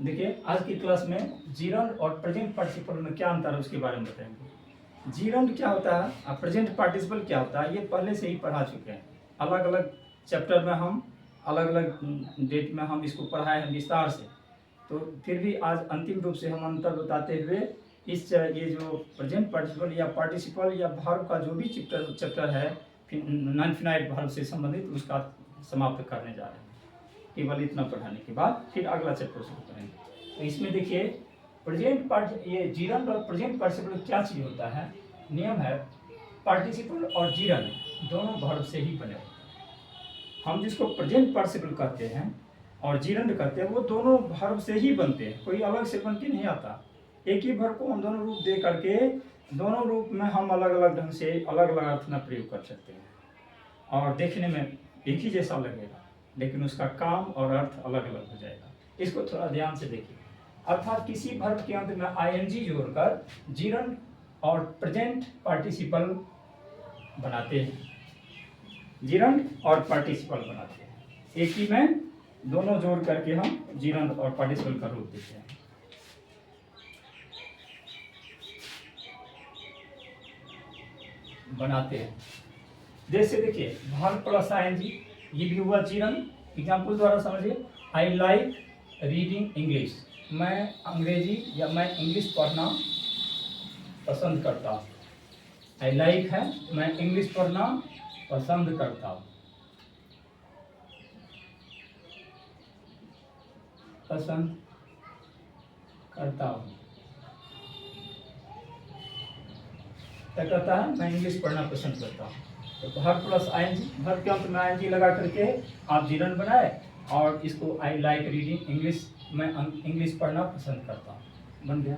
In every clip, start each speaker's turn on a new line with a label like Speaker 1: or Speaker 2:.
Speaker 1: देखिए आज की क्लास में जीरंड और प्रेजेंट पार्टिसिपल में क्या अंतर है उसके बारे में बताएंगे। जीरंड क्या होता है और प्रेजेंट पार्टिसिपल क्या होता है, ये पहले से ही पढ़ा चुके हैं। अलग अलग चैप्टर में हम अलग अलग डेट में हम इसको पढ़ाए हैं विस्तार से। तो फिर भी आज अंतिम रूप से हम अंतर बताते हुए ये जो प्रेजेंट पार्टिसिपल या पार्टिसिपल या वर्ब का जो भी चैप्टर है नॉन फिनाइट वर्ब से संबंधित उसका समाप्त करने जा रहे हैं। केवल इतना पढ़ाने के बाद फिर अगला चैप्टर शुरू करेंगे। तो इसमें देखिए प्रेजेंट पार्ट ये जीरंड और प्रेजेंट पार्टिसिपल क्या चीज़ होता है। नियम है पार्टिसिपल और जीरंड दोनों वर्ब से ही बने होते हैं। हम जिसको प्रेजेंट पार्टिसिपल कहते हैं और जीरंड कहते हैं वो दोनों वर्ब से ही बनते हैं, कोई अलग से बन के नहीं आता। एक ही वर्ब को हम दोनों रूप दे करके दोनों रूप में हम अलग अलग ढंग से अलग अलग अर्थ में प्रयोग कर सकते हैं और देखने में एक ही जैसा लगेगा लेकिन उसका काम और अर्थ अलग अलग हो जाएगा। इसको थोड़ा ध्यान से देखिए। अर्थात किसी वर्ब के अंत में आईएनजी जोड़कर जीरंड और प्रेजेंट पार्टिसिपल बनाते हैं, जीरंड और पार्टिसिपल बनाते हैं। एक ही में दोनों जोड़ करके हम जीरंड और पार्टिसिपल का रूप देते हैं। बनाते हैं जैसे देखिए वर्ब प्लस आईएनजी, ये भी हुआ जीरंड। एग्जाम्पल द्वारा समझिए, आई लाइक रीडिंग इंग्लिश, मैं अंग्रेजी या मैं इंग्लिश पढ़ना पसंद करता हूँ। आई लाइक है मैं इंग्लिश पढ़ना पसंद करता हूँ, पसंद करता हूँ। क्या कहता है, मैं इंग्लिश पढ़ना पसंद करता हूँ। तो वर्ब प्लस आईएनजी, वर्ब के अंत में आईएनजी लगा करके आप जीरंड बनाए और इसको आई लाइक रीडिंग इंग्लिश, मैं इंग्लिश पढ़ना पसंद करता हूँ, बन गया।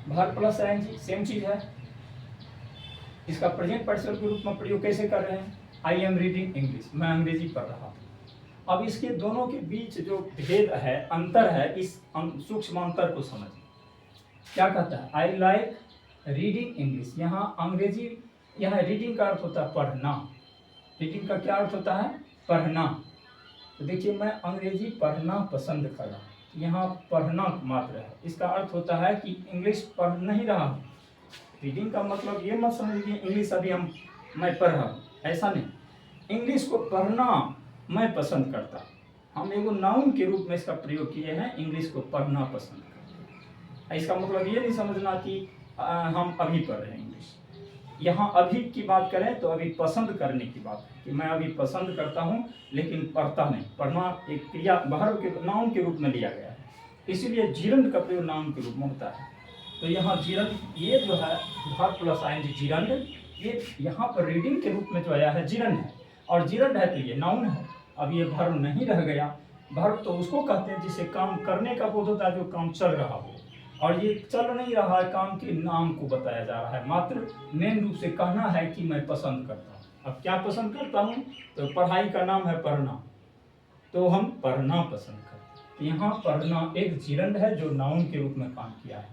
Speaker 1: वर्ब प्लस आईएनजी सेम चीज़ है। इसका प्रेजेंट पार्टिसिपल के रूप में प्रयोग कैसे कर रहे हैं, आई एम रीडिंग इंग्लिश, मैं अंग्रेजी पढ़ रहा हूँ। अब इसके दोनों के बीच जो भेद है, अंतर है, इस सूक्ष्म अंतर को समझिए। क्या कहता है, आई लाइक रीडिंग इंग्लिश, यहाँ अंग्रेजी, यहाँ रीडिंग का अर्थ होता है पढ़ना। रीडिंग का क्या अर्थ होता है, पढ़ना। तो देखिए मैं अंग्रेजी पढ़ना पसंद कर रहा हूँ, यहाँ पढ़ना मात्र है, इसका अर्थ होता है कि इंग्लिश पढ़ नहीं रहा हूँ। रीडिंग का मतलब ये मत समझिए इंग्लिश अभी मैं पढ़ रहा हूँ, ऐसा नहीं। इंग्लिश को पढ़ना मैं पसंद करता हूँ, हम एगो नाउन के रूप में इसका प्रयोग किए हैं, इंग्लिश को पढ़ना पसंद करते हैं। इसका मतलब ये नहीं समझना कि हम अभी पढ़ रहे हैं इंग्लिश। यहाँ अभी की बात करें तो अभी पसंद करने की बात है कि मैं अभी पसंद करता हूँ लेकिन पढ़ता नहीं। पढ़ना एक क्रिया वर्ब के नाउन के रूप में लिया गया है, इसीलिए जीरंड का प्रयोग नाउन के रूप में होता है। तो यहाँ जीरंड, ये जो है वर्ब प्लस आईएनजी जीरंड, ये यहाँ पर रीडिंग के रूप में जो आया है जीरंड है, और जीरंड है तो ये नाउन है। अब ये वर्ब नहीं रह गया। वर्ब तो उसको कहते हैं जिसे काम करने का बोध होता है, जो काम चल रहा हो, और ये चल नहीं रहा है, काम के नाम को बताया जा रहा है। मात्र मेन रूप से कहना है कि मैं पसंद करता हूँ। अब क्या पसंद करता हूँ, तो पढ़ाई का नाम है पढ़ना, तो हम पढ़ना पसंद करते हैं। तो यहाँ पढ़ना एक जीरंड है जो नाउन के रूप में काम किया है।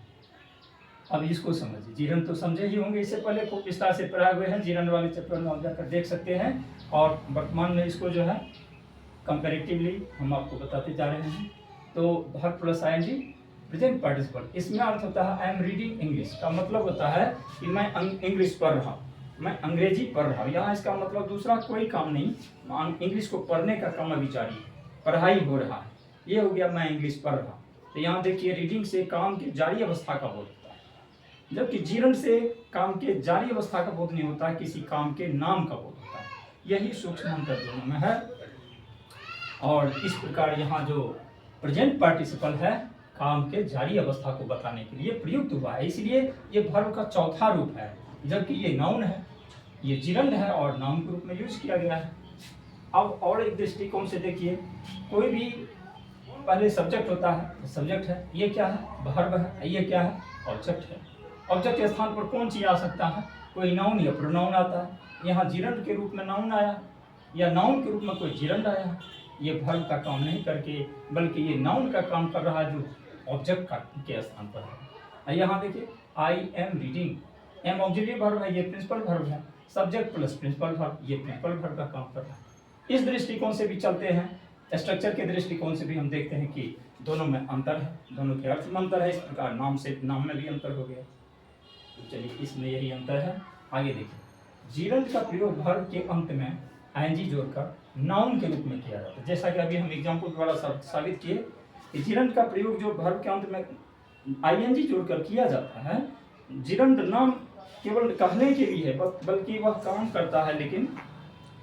Speaker 1: अब इसको समझिए, जीरंड तो समझे ही होंगे, इससे पहले खूब विस्तार से पढ़ाए हुए हैं, जीरंड वाले चैप्टर में आप जाकर देख सकते हैं। और वर्तमान में इसको जो है कंपैरेटिवली हम आपको बताते जा रहे हैं। तो verb plus ING present participle, इसमें अर्थ होता है आई एम रीडिंग इंग्लिश, का मतलब होता है कि मैं इंग्लिश पढ़ रहा हूँ, मैं अंग्रेजी पढ़ रहा हूँ। यहाँ इसका मतलब दूसरा कोई काम नहीं, इंग्लिश को पढ़ने का काम अभी जारी है, पढ़ाई हो रहा है, ये हो गया मैं इंग्लिश पढ़ रहा हूँ। तो यहाँ देखिए रीडिंग से काम की जारी अवस्था का बोध होता है, जबकि जीरंड से काम के जारी अवस्था का बोध नहीं होता है, किसी काम के नाम का बोध होता है। यही सूक्ष्म अंतर दोनों में है। और इस प्रकार यहाँ जो प्रेजेंट पार्टिसिपल है काम के जारी अवस्था को बताने के लिए प्रयुक्त हुआ है, इसलिए ये वर्ब का चौथा रूप है, जबकि ये नाउन है, ये जीरंड है और नाउन के रूप में यूज किया गया है। अब और एक दृष्टिकोण से देखिए, कोई भी पहले सब्जेक्ट होता है, सब्जेक्ट है, ये क्या है, वर्ब है, ये क्या है, ऑब्जेक्ट है। ऑब्जेक्ट के स्थान पर कौन चीज आ सकता है, कोई नाउन या प्रोनाउन आता है। यहाँ जीरंड के रूप में नाउन आया या नाउन के रूप में कोई जीरंड आया, ये वर्ब का काम नहीं करके बल्कि ये नाउन का काम कर रहा है जो ऑब्जेक्ट का के स्थान पर है। यहाँ देखिए I am reading, am auxiliary verb है, ये प्रिंसिपल वर्ब है, सब्जेक्ट प्लस प्रिंसिपल वर्ब, ये प्रिंसिपल वर्ब का काम कर रहा है। इस दृष्टिकोण से भी चलते हैं, स्ट्रक्चर के दृष्टिकोण से भी हम देखते हैं कि दोनों में अंतर है, दोनों के अर्थ में अंतर है। इस प्रकार नाम में भी अंतर हो गया। तो चलिए इसमें यही अंतर है। आगे देखिए, जीरंड का प्रयोग वर्ब के अंत में आईएनजी जोड़कर नाउन के रूप में किया जाता है। जैसा कि अभी हम एग्जाम्पल द्वारा साबित किए कि जीरंड का प्रयोग जो वर्ब के अंत में आईएनजी जोड़कर किया जाता है, जीरंड नाम केवल कहने के लिए है, बल्कि वह काम करता है, लेकिन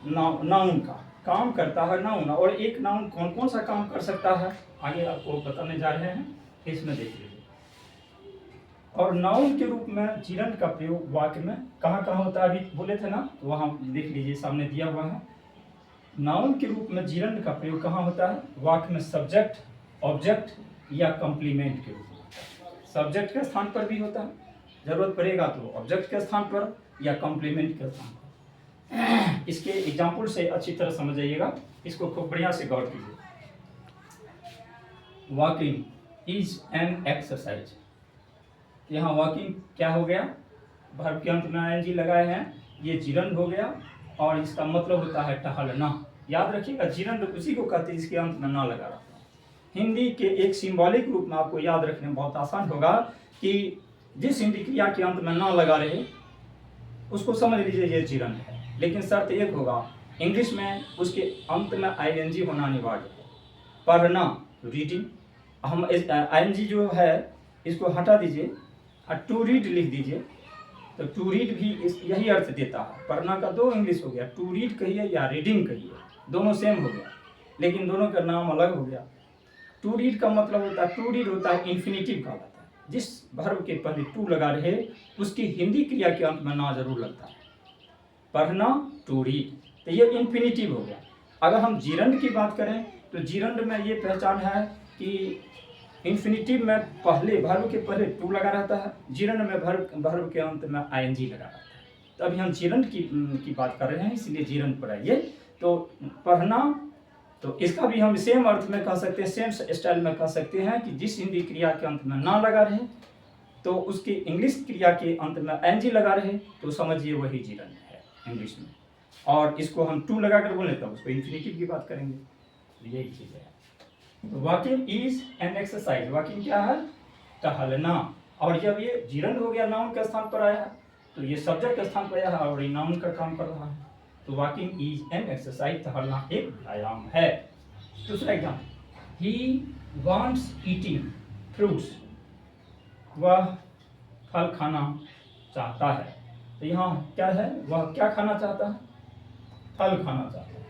Speaker 1: नाउन का काम करता है नाउन। और एक नाउन कौन कौन सा काम कर सकता है आगे आपको बताने जा रहे हैं, इसमें देख लीजिए। और नाउन के रूप में जीरंड का प्रयोग वाक्य में कहाँ कहाँ होता है, अभी बोले थे ना, तो वहाँ देख लीजिए, सामने दिया हुआ है। नाउन के रूप में जीरंड का प्रयोग कहाँ होता है, वाक्य में सब्जेक्ट, ऑब्जेक्ट या कॉम्प्लीमेंट के रूप में। सब्जेक्ट के स्थान पर भी होता है, जरूरत पड़ेगा तो ऑब्जेक्ट के स्थान पर या कॉम्प्लीमेंट के स्थान पर। इसके एग्जाम्पल से अच्छी तरह समझ जाइएगा, इसको खूब बढ़िया से गौर कीजिए। Walking is an exercise. यहाँ वॉकिंग क्या हो गया, वर्ब के अंत में आईएनजी लगाए हैं, ये जीरंड हो गया और इसका मतलब होता है टहलना। याद रखिएगा, जीरंड उसी को कहते हैं जिसके अंत में ना लगा रहा। हिंदी के एक सिंबॉलिक रूप में आपको याद रखने में बहुत आसान होगा कि जिस हिंदी क्रिया के अंत में ना लगा रहे उसको समझ लीजिए ये जीरंड है। लेकिन शर्त एक होगा, इंग्लिश में उसके अंत में आईएनजी होना अनिवार्य है। पढ़ना, रीडिंग, हम आईएनजी जो है इसको हटा दीजिए, टू रीड लिख दीजिए, तो टू रीड भी यही अर्थ देता है। पढ़ना का दो इंग्लिश हो गया, टू रीड कहिए या रीडिंग कहिए, दोनों सेम हो गया, लेकिन दोनों का नाम अलग हो गया। टू रीड का मतलब होता है, टू रीड होता है इन्फिनिटिव का होता है, जिस वर्ब के पहले टू लगा रहे उसकी हिंदी क्रिया के अंत में ना जरूर लगता है। पढ़ना, टू रीड, तो ये इन्फिनिटिव हो गया। अगर हम जीरंड की बात करें तो जीरंड में ये पहचान है कि इन्फिनिटिव में पहले वर्ब के पहले टू लगा रहता है, जीरंड में वर्ब के अंत में आईएनजी लगा रहता है। तो अभी हम जीरंड की बात कर रहे हैं, इसलिए जीरंड पर आइए। तो पढ़ना, तो इसका भी हम सेम अर्थ में कह सकते हैं, सेम स्टाइल में कह सकते हैं कि जिस हिंदी क्रिया के अंत में ना लगा रहे तो उसकी इंग्लिश क्रिया के अंत में एनजी लगा रहे तो समझिए वही जीरंड है इंग्लिश में। और इसको हम टू लगा कर बोले तब उसको इन्फिनिटिव की बात करेंगे। तो यही चीज़ है। Walking is an exercise, walking क्या है, टहलना। और जब ये जीरंड हो गया, नाउन के स्थान पर आया है, तो ये सब्जेक्ट के स्थान पर आया है और ये नाउन का काम कर रहा है। तो वॉकिंग इज एन एक्सरसाइज, टहलना एक व्यायाम है। दूसरा example, he wants eating fruits, वह फल खाना चाहता है। तो यहाँ क्या है, वह क्या खाना चाहता है, फल खाना चाहता है।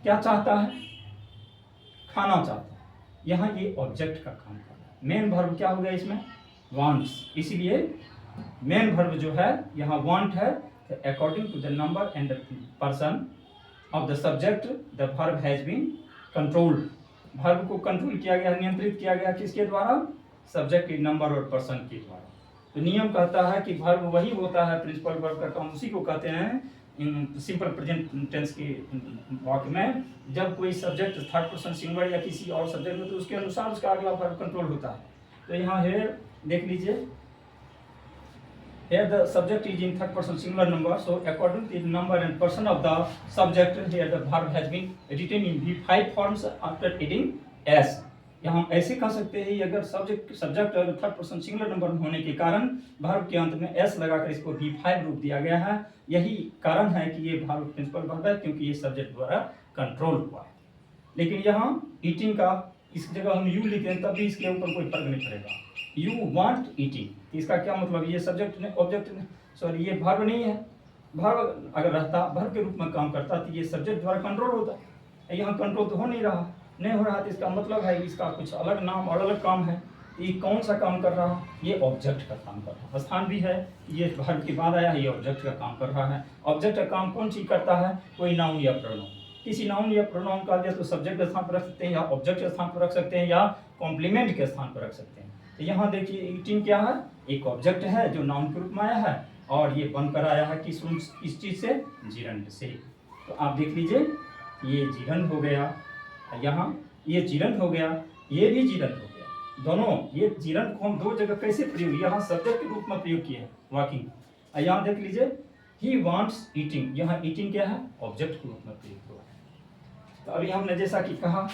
Speaker 1: क्या चाहता है, खाना चाहता है। यहाँ ये ऑब्जेक्ट का काम कर रहा है। मेन वर्ब क्या हो गया इसमें, वांट्स, इसलिए मेन वर्ब जो है यहाँ वांट है। According to the number and the person of the subject the verb has been controlled. Verb को कंट्रोल किया गया, नियंत्रित किया गया, किसके द्वारा, सब्जेक्ट के नंबर और पर्सन के द्वारा। तो नियम कहता है कि वर्ब वही होता है, प्रिंसिपल वर्ब का काम उसी को कहते हैं सिंपल प्रेजेंट टेंस के वाक्य में। जब कोई सब्जेक्ट थर्ड पर्सन सिंगुलर या किसी और सब्जेक्ट में, तो उसके अनुसार उसका अगला वर्ब कंट्रोल होता है। तो यहाँ हेयर देख लीजिए, here the subject is in third person singular number, so according to the number and person of the subject, here the verb has been written in V5 forms after adding s। यहाँ हम ऐसे कह सकते हैं, अगर subject third person singular number होने के कारण वर्ब के अंत में s लगाकर इसको V5 रूप दिया गया है। यही कारण है कि ये वर्ब प्रिंसिपल वर्ब है, क्योंकि ये सब्जेक्ट द्वारा कंट्रोल हुआ है। लेकिन यहाँ ईटिंग का इस जगह हम यू लिखते हैं, तब भी इसके ऊपर कोई फर्क नहीं पड़ेगा। यू वांट ईटिंग, इसका क्या मतलब, ये सब्जेक्ट ने, ऑब्जेक्ट ने, सॉरी ये वर्ब नहीं है। वर्ब अगर रहता, वर्ब के रूप में काम करता, तो ये सब्जेक्ट द्वारा कंट्रोल होता। यहाँ कंट्रोल तो हो नहीं रहा, तो इसका मतलब है इसका कुछ अलग नाम और अलग काम है। ये कौन सा काम कर रहा है, ये ऑब्जेक्ट का काम कर रहा है। स्थान भी है, ये वर्ब के बाद आया है, ये ऑब्जेक्ट का काम कर रहा है। ऑब्जेक्ट का काम कौन चीज करता है, कोई नाउन या प्रोनाउन, किसी नाउन या प्रोनाउन का दिया तो सब्जेक्ट के स्थान पर रख सकते हैं, या ऑब्जेक्ट के स्थान पर रख सकते हैं, या कॉम्प्लीमेंट के स्थान पर रख सकते हैं। तो यहाँ देखिए ईटिंग क्या है, एक ऑब्जेक्ट है जो नाउन के रूप में आया है, और ये बनकर आया है किस चीज से, जीरंड से। तो आप देख लीजिए, ये जीरंड हो गया, यहाँ ये जीरंड हो गया, ये भी जीरंड हो गया। दोनों ये जीरंड को हम दो जगह कैसे प्रयोग, यहाँ सब्जेक्ट के रूप में प्रयोग किए हैं वॉकिंग। यहाँ देख लीजिए, ही वांट्स ईटिंग, यहाँ ईटिंग क्या है, ऑब्जेक्ट के रूप में प्रयोग हुआ है। तो अभी हमने जैसा कि कहा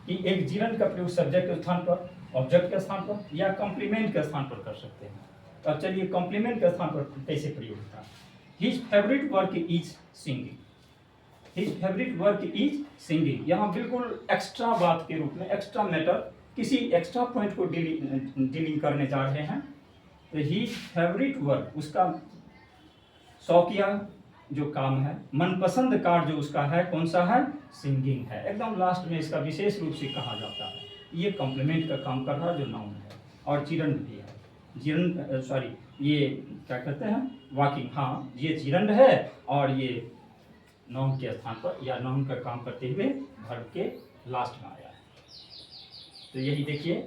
Speaker 1: कि एक जीरंड का प्रयोग सब्जेक्ट के स्थान पर, ऑब्जेक्ट के स्थान पर या कॉम्प्लीमेंट के स्थान पर कर सकते हैं। तो अब चलिए कॉम्प्लीमेंट के स्थान पर कैसे प्रयोग होता है। His favourite work is singing, his favourite work is singing, यहाँ बिल्कुल एक्स्ट्रा बात के रूप में, एक्स्ट्रा मैटर, किसी एक्स्ट्रा पॉइंट को डीलिंग करने जा रहे हैं। तो हिज फेवरेट वर्क, उसका शौकिया जो काम है, मनपसंद कार्य जो उसका है, कौन सा है, सिंगिंग है। एकदम लास्ट में इसका विशेष रूप से कहा जाता है। ये कॉम्प्लीमेंट का काम कर रहा है जो नाउन है, और जीरंड भी है। जीरंड सॉरी, ये क्या कहते हैं, वाकिंग, हाँ ये जीरंड है और ये नाउन के स्थान पर या नाउन का काम करते हुए वर्ब के लास्ट में आया है। तो यही देखिए,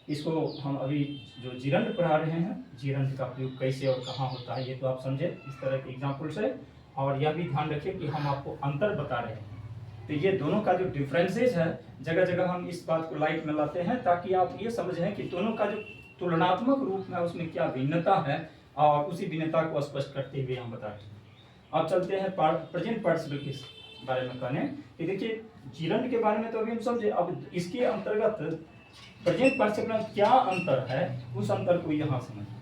Speaker 1: इसको हम अभी जो जीरंड पढ़ा रहे हैं, जीरंड का प्रयोग कैसे और कहाँ होता है, ये तो आप समझे इस तरह के एग्जाम्पल से। और यह भी ध्यान रखिए कि हम आपको अंतर बता रहे हैं, तो ये दोनों का जो डिफरेंसेस है, जगह जगह हम इस बात को लाइट में लाते हैं ताकि आप ये समझें कि दोनों का जो तुलनात्मक रूप है उसमें क्या भिन्नता है, और उसी भिन्नता को स्पष्ट करते हुए हम बता रहे हैं। अब चलते हैं प्रेजेंट पार्टिसिपल के बारे में कहने कि देखिए, जीरंड के बारे में तो अभी हम समझे, अब इसके अंतर्गत प्रेजेंट पार्टिसिपल में क्या अंतर है, उस अंतर को यहाँ समझिए।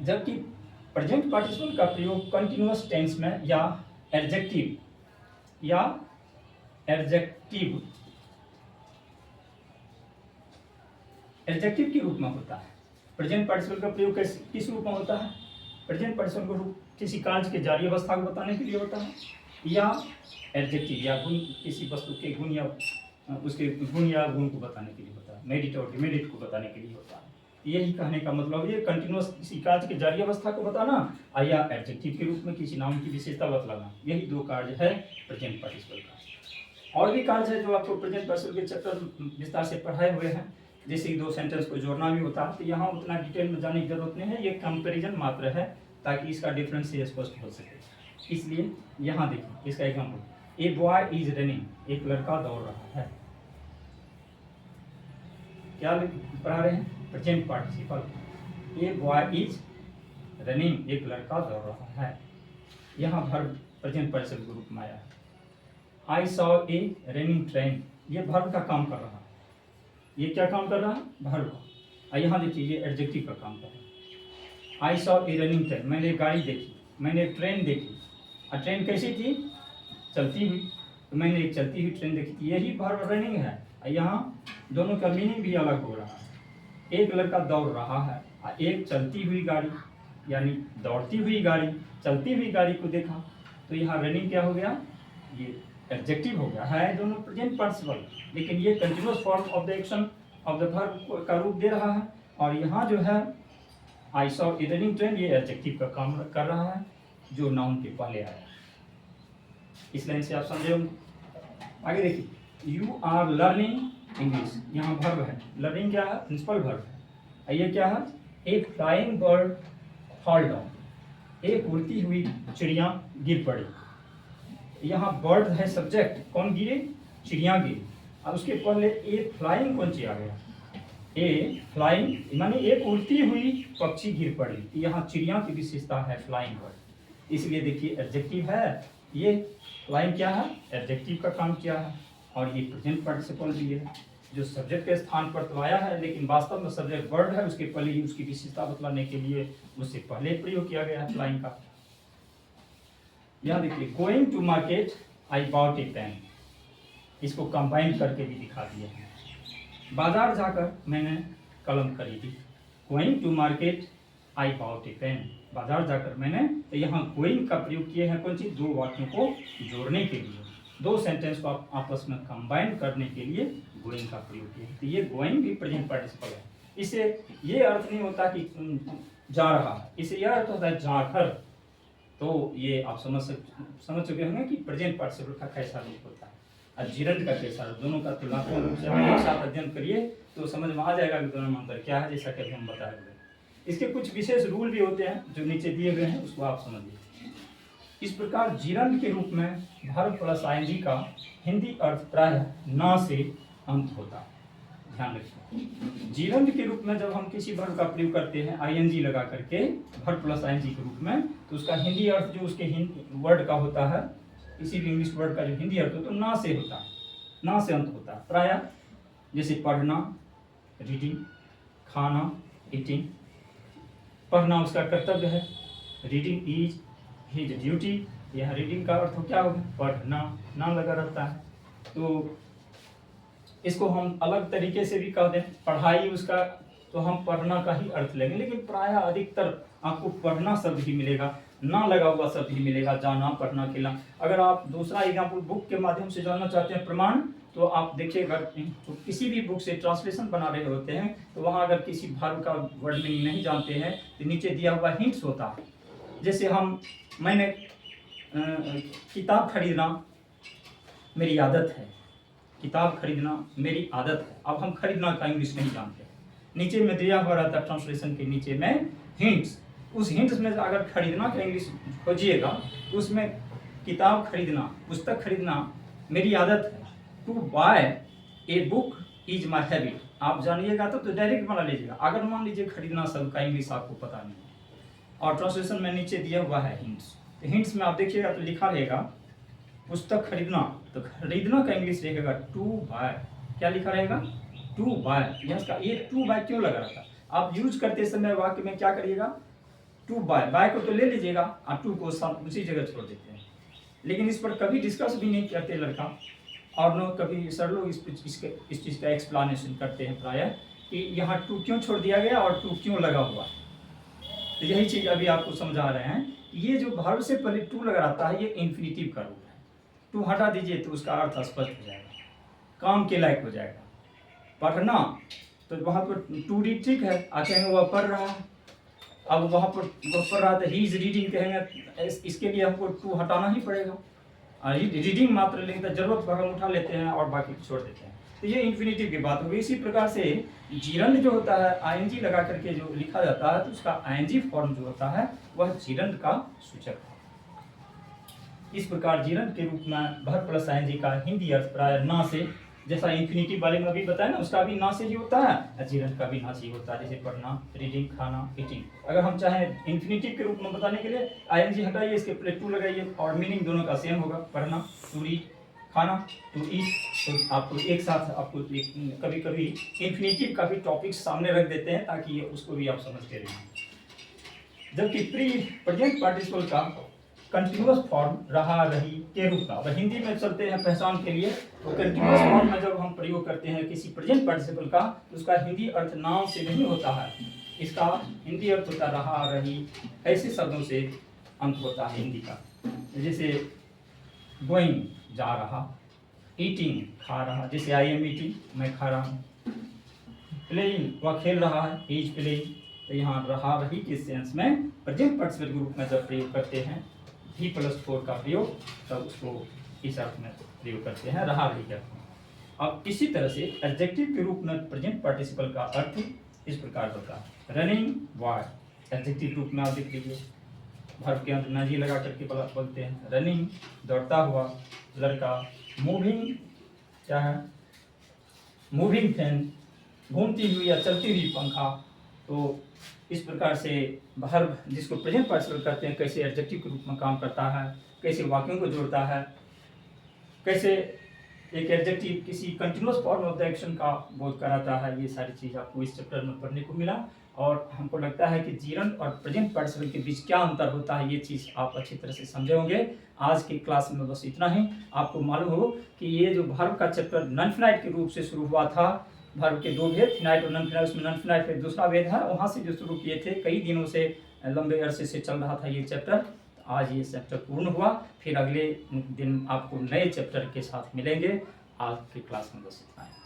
Speaker 1: जबकि प्रेजेंट पार्टिसिपल का प्रयोग कंटिन्यूअस टेंस में या एडजेक्टिव के रूप में होता है। प्रेजेंट पार्टिसिपल का प्रयोग किस रूप में होता है? प्रेजेंट पार्टिसिपल का रूप किसी कार्य के जारी अवस्था को बताने के लिए होता है, या एडजेक्टिव या गुण, किसी वस्तु के गुण या उसके गुण या गुण को बताने के लिए होता है, मेरिट और डिमेरिट को बताने के लिए होता है। यही कहने का मतलब ये कंटिन्यूअस किसी कार्य के जारी अवस्था को बताना, या एडजेक्टिव के रूप में किसी नाउन की विशेषता बतलाना, यही दो कार्य है प्रेजेंट पार्टिसिपल का। और भी कार्य है जो आपको प्रेजेंट पार्टिसिपल के चैप्टर विस्तार से पढ़ाए हुए हैं, जैसे कि दो सेंटेंस को जोड़ना भी होता है। तो यहाँ उतना डिटेल में जाने की जरूरत नहीं है, ये कंपेरिजन मात्र है ताकि इसका डिफरेंस से स्पष्ट हो सके। इसलिए यहाँ देखिए इसका example, a boy is running, एक लड़का दौड़ रहा है। क्या पढ़ा रहे हैं? Present participle, a boy is running, एक लड़का दौड़ रहा है। यहाँ वर्ब प्रेजेंट पार्टिसिपल के रूप में आया है। I saw a running train, ये वर्ब का काम कर रहा है। ये क्या काम कर रहा है? वर्ब का। यहाँ देखिए ये एडजेक्टिव का काम कर रहा है। I saw a running train, मैंने गाड़ी देखी, मैंने ट्रेन देखी। और ट्रेन कैसी थी? चलती हुई। तो मैंने एक चलती हुई ट्रेन देखी थी, यही वर्ब रनिंग है। यहाँ दोनों का मीनिंग भी अलग हो रहा है। एक लड़का दौड़ रहा है और एक चलती हुई गाड़ी, यानी दौड़ती हुई गाड़ी, चलती हुई गाड़ी को देखा। तो यहाँ रनिंग क्या हो गया? ये एडजेक्टिव हो गया है, दोनों प्रेजेंट पार्टिसिपल, लेकिन ये continuous form of the action of the verb का रूप दे रहा है। और यहाँ जो है I saw a running train, ये एडजेक्टिव का काम कर रहा है जो नाउन के पहले आया। इस लाइन से आप समझे होंगे। आगे देखिए, यू आर लर्निंग इंग्लिश, यहाँ वर्ब है। लर्निंग क्या है? प्रिंसिपल वर्ब है। ये क्या है? एक फ्लाइंग बर्ड फॉल डाउन, एक उड़ती हुई चिड़िया गिर पड़ी। यहाँ बर्ड है सब्जेक्ट, कौन गिरे? चिड़िया गिरी। अब उसके पहले ए फ्लाइंग कौन सी आ गया? ए फ्लाइंग माने एक उड़ती हुई पक्षी गिर पड़ी। यहाँ चिड़िया की विशेषता है फ्लाइंग बर्ड, इसलिए देखिए एडजेक्टिव है। ये फ्लाइंग क्या है? एडजेक्टिव का काम किया है। और ये प्रेजेंट पार्टिसिपल भी है जो सब्जेक्ट के स्थान पर तो आया है, लेकिन वास्तव में सब्जेक्ट वर्ड है, उसके पहले ही उसकी विशेषता बतलाने के लिए उससे पहले प्रयोग किया गया है फ्लाइंग का। यहाँ देखिए, going to market I bought a pen, इसको कंबाइन करके भी दिखा दिया है। बाजार जाकर मैंने कलम खरीदी। Going to market I bought a pen, बाजार जाकर मैंने, तो यहाँ गोइंग का प्रयोग किए हैं कौन सी? दो वाक्यों को जोड़ने के लिए, दो सेंटेंस को आपस में कंबाइन करने के लिए गोइंग का प्रयोग किया। तो ये गोइंग भी प्रेजेंट पार्टिसिपल है। इससे ये अर्थ नहीं होता कि जा रहा है, इससे यह अर्थ होता है जाकर। तो ये आप समझ चुके होंगे कि प्रेजेंट पार्टिसिपल का कैसा रूप होता है और जिरंड का कैसा रूप। दोनों का तुलनात्मक रूप से हम एक साथ अध्ययन करिए तो समझ में आ जाएगा कि दोनों में अंतर क्या है, जैसा कि हम बताए हुए। इसके कुछ विशेष रूल भी होते हैं जो नीचे दिए गए हैं, उसको आप समझिए। इस प्रकार जिरंड के रूप में वर्ब प्लस आईएनजी का हिंदी अर्थ प्रायः ना से अंत होता है। ध्यान रखिए, जिरंड के रूप में जब हम किसी वर्ब का प्रयोग करते हैं आईएनजी लगा करके वर्ब प्लस आईएनजी के रूप में, तो उसका हिंदी अर्थ जो उसके हिंदी वर्ड का होता है, किसी भी इंग्लिश वर्ड का जो हिंदी अर्थ होता है तो ना से होता है। ना से अंत होता है प्रायः। जैसे पढ़ना, रीडिंग, खाना, ईटिंग। पढ़ना उसका कर्तव्य है, रीडिंग इज हिज ड्यूटी। यह रीडिंग का अर्थ क्या होगा, पढ़ना, ना लगा रहता है। तो इसको हम अलग तरीके से भी कह दें, पढ़ाई उसका, तो हम पढ़ना का ही अर्थ लेंगे, लेकिन प्रायः अधिकतर आपको पढ़ना शब्द ही मिलेगा, ना लगा हुआ शब्द ही मिलेगा, जाना, पढ़ना, खेलना। अगर आप दूसरा एग्जाम्पल बुक के माध्यम से जानना चाहते हैं प्रमाण, तो आप देखिएगा तो किसी भी बुक से ट्रांसलेशन बना रहे होते हैं तो वहाँ अगर किसी भाग का वर्ड मीनिंग नहीं जानते हैं तो नीचे दिया हुआ हिंट्स होता है। जैसे मैंने किताब खरीदना मेरी आदत है, किताब खरीदना मेरी आदत है। अब हम खरीदना का इंग्लिश नहीं जानते, नीचे में दिया हुआ रहता है ट्रांसलेशन के नीचे में हिंट्स। उस हिंट्स में अगर खरीदना का इंग्लिश खोजिएगा तो उसमें किताब खरीदना, पुस्तक खरीदना मेरी आदत है। To buy a book is my habit. आप जानिएगा तो डायरेक्ट बना लीजिएगा। अगर मान लीजिए खरीदना शब्द का इंग्लिश आपको पता नहीं है और ट्रांसलेशन में नीचे दिया हुआ है हिंट्स, तो हिंट्स में आप देखिएगा तो लिखा रहेगा पुस्तक खरीदना, तो खरीदना का इंग्लिश रहेगा टू बाय। क्या लिखा रहेगा, टू बाय। ये टू बाय क्यों लगा रहता है, आप यूज करते समय वाक्य में क्या करिएगा, टू बाय। बाय को तो ले लीजिएगा और टू को साथ उसी जगह छोड़ देते हैं, लेकिन इस पर कभी डिस्कस भी नहीं करते लड़का, और न कभी सर लोग इस चीज़ का एक्सप्लानेशन करते हैं प्रायः कि यहाँ टू क्यों छोड़ दिया गया और टू क्यों लगा हुआ। तो यही चीज़ अभी आपको समझा रहे हैं। ये जो वर्ब से पहले टू लगा रहता है ये इन्फिनिटिव का रूप है। टू हटा दीजिए तो उसका अर्थ स्पष्ट हो जाएगा, काम के लायक हो जाएगा। पढ़ना, तो वहाँ पर टू रीड ठीक है, कहेंगे वह पढ़ रहा है। अब वहाँ पर वह पढ़ रहा था, ही इज रीडिंग कहेंगे, इसके लिए हमको टू हटाना ही पड़ेगा। रीडिंग मात्र लेंगे तो जरूरत पर हम उठा लेते हैं और बाकी छोड़ देते हैं, तो ये इन्फिनिटिव की बात होगी। इसी प्रकार से जीरंड जो होता है आईएनजी लगा करके जो लिखा जाता है तो उसका आईएनजी फॉर्म जो होता है वह जीरंड का सूचक है। इस प्रकार जीरंड के रूप में भर प्लस आईएनजी का हिंदी अर्थ प्राय ना से, जैसा इन्फिनिटिव वाले में अभी बताया ना, उसका भी ना से ही होता है, जीरंड का भी ना से ही होता है। जैसे पढ़ना, रीडिंग, खाना, ईटिंग। अगर हम चाहें इन्फिनिटिव के रूप में बताने के लिए आईएनजी हटाइए, इसके प्लस टू लगाइए और मीनिंग दोनों का सेम होगा, पढ़ना, टू रीड, खाना, टू ईट। तो आपको एक साथ आपको कभी कभी इन्फिनिटिव का भी टॉपिक सामने रख देते हैं ताकि ये उसको भी आप समझते रहें। जबकि प्रेजेंट पार्टिसिपल का कंटिन्यूअस फॉर्म रहा, रही के रूप का, अब हिंदी में चलते हैं पहचान के लिए, तो कंटिन्यूअस फॉर्म में जब हम प्रयोग करते हैं किसी प्रेजेंट पार्टिसिपल का तो उसका हिंदी अर्थ नाम से नहीं होता है, इसका हिंदी अर्थ होता रहा, रही, ऐसे शब्दों से अंत होता है हिंदी का। जैसे गोइंग जा रहा, ईटिंग खा रहा, जैसे आई एम ईटिंग मैं खा रहा हूँ, प्लेइंग वह खेल रहा है, ही इज प्लेइंग। तो यहाँ रहा, रही के सेंस में प्रेजेंट पार्टिसिपल के रूप में जब प्रयोग करते हैं V+4 का प्रयोग, तब उसको इस अर्थ में प्रयोग करते हैं, रहा, रही के अर्थ में। अब इसी तरह से एडजेक्टिव के रूप में प्रेजेंट पार्टिसिपल का अर्थ इस प्रकार होता है, रनिंग, वॉक। एडजेक्टिव रूप में आप देख लीजिए, वर्ब के अंत में जी लगा करके बोलते हैं, रनिंग दौड़ता हुआ लड़का, मूविंग क्या है, मूविंग फैन घूमती हुई या चलती हुई पंखा। तो इस प्रकार से वर्ब जिसको प्रेजेंट पार्टिसिपल कहते हैं कैसे एडजेक्टिव के रूप में काम करता है, कैसे वाक्यों को जोड़ता है, कैसे एक एडजेक्टिव किसी continuous form of the action का बोध कराता है, ये सारी चीज़ आपको इस चैप्टर में पढ़ने को मिला। और हमको लगता है कि जीरंड और प्रेजेंट पार्टिसिपल के बीच क्या अंतर होता है ये चीज़ आप अच्छी तरह से समझे होंगे। आज की क्लास में बस इतना ही। आपको मालूम हो कि ये जो वर्ब का चैप्टर नॉन फिनाइट के रूप से शुरू हुआ था, वर्ब के दो भेद फिनाइट और नॉन फिनाइट, उसमें नॉन फिनाइट पे दूसरा भेद है, वहाँ से जो शुरू किए थे, कई दिनों से लंबे अरसे से चल रहा था ये चैप्टर। आज ये चैप्टर पूर्ण हुआ, फिर अगले दिन आपको नए चैप्टर के साथ मिलेंगे। आज की क्लास में बस इतना है।